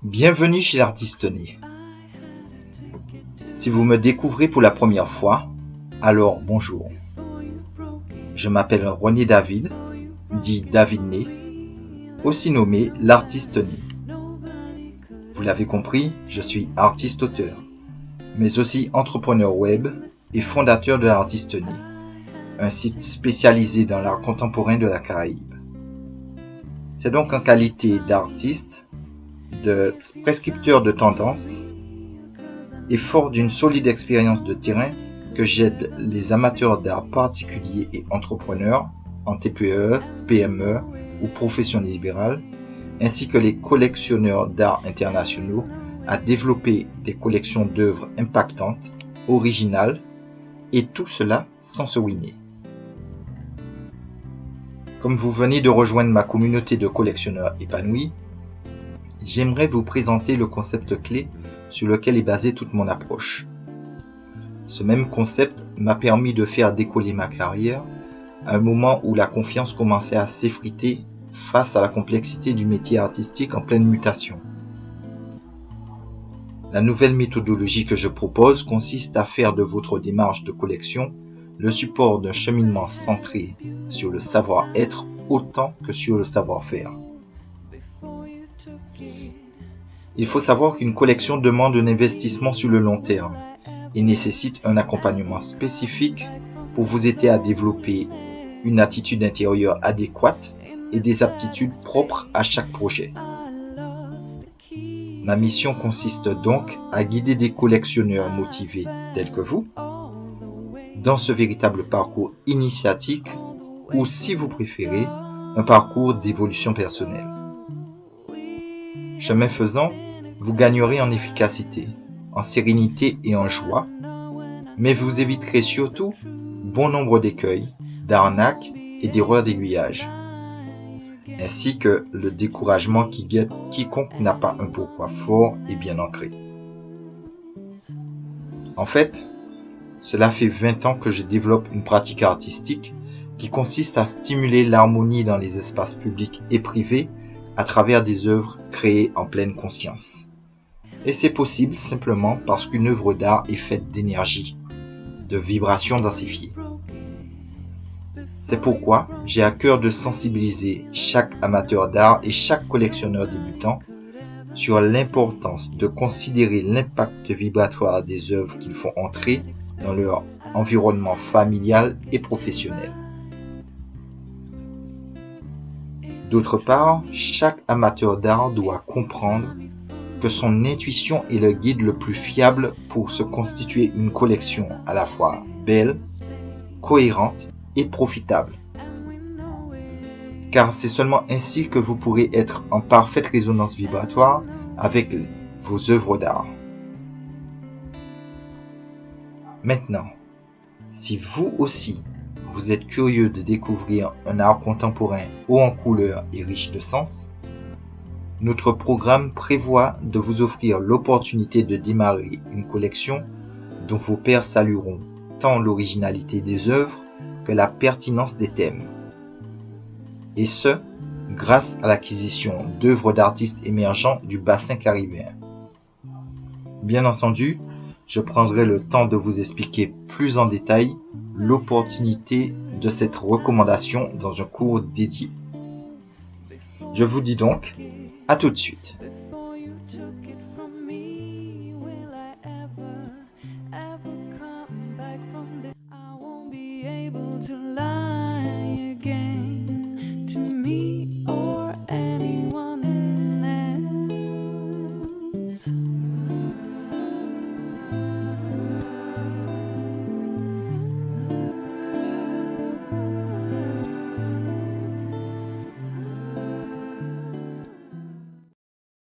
Bienvenue chez l'artiste Né. Si vous me découvrez pour la première fois, alors bonjour. Je m'appelle Ronnie David, dit David Né, aussi nommé l'artiste Né. Vous l'avez compris, je suis artiste-auteur, mais aussi entrepreneur web et fondateur de l'artiste Né, un site spécialisé dans l'art contemporain de la Caraïbe. C'est donc en qualité d'artiste, de prescripteur de tendances et fort d'une solide expérience de terrain que j'aide les amateurs d'art particuliers et entrepreneurs en TPE, PME ou profession libérale, ainsi que les collectionneurs d'art internationaux à développer des collections d'œuvres impactantes, originales, et tout cela sans se ruiner. Comme vous venez de rejoindre ma communauté de collectionneurs épanouis, j'aimerais vous présenter le concept clé sur lequel est basée toute mon approche. Ce même concept m'a permis de faire décoller ma carrière à un moment où la confiance commençait à s'effriter face à la complexité du métier artistique en pleine mutation. La nouvelle méthodologie que je propose consiste à faire de votre démarche de collection le support d'un cheminement centré sur le savoir-être autant que sur le savoir-faire. Il faut savoir qu'une collection demande un investissement sur le long terme et nécessite un accompagnement spécifique pour vous aider à développer une attitude intérieure adéquate et des aptitudes propres à chaque projet. Ma mission consiste donc à guider des collectionneurs motivés tels que vous dans ce véritable parcours initiatique ou, si vous préférez, un parcours d'évolution personnelle. Chemin faisant, vous gagnerez en efficacité, en sérénité et en joie, mais vous éviterez surtout bon nombre d'écueils, d'arnaques et d'erreurs d'aiguillage, ainsi que le découragement qui guette quiconque n'a pas un pourquoi fort et bien ancré. En fait, cela fait 20 ans que je développe une pratique artistique qui consiste à stimuler l'harmonie dans les espaces publics et privés à travers des œuvres créées en pleine conscience. Et c'est possible simplement parce qu'une œuvre d'art est faite d'énergie, de vibrations densifiées. C'est pourquoi j'ai à cœur de sensibiliser chaque amateur d'art et chaque collectionneur débutant sur l'importance de considérer l'impact vibratoire des œuvres qu'ils font entrer dans leur environnement familial et professionnel. D'autre part, chaque amateur d'art doit comprendre que son intuition est le guide le plus fiable pour se constituer une collection à la fois belle, cohérente et profitable. Car c'est seulement ainsi que vous pourrez être en parfaite résonance vibratoire avec vos œuvres d'art. Maintenant, si vous aussi, vous êtes curieux de découvrir un art contemporain haut en couleurs et riche de sens, notre programme prévoit de vous offrir l'opportunité de démarrer une collection dont vos pairs salueront tant l'originalité des œuvres que la pertinence des thèmes. Et ce, grâce à l'acquisition d'œuvres d'artistes émergents du bassin caribéen. Bien entendu, je prendrai le temps de vous expliquer plus en détail l'opportunité de cette recommandation dans un cours dédié. Je vous dis donc, à tout de suite. To lie.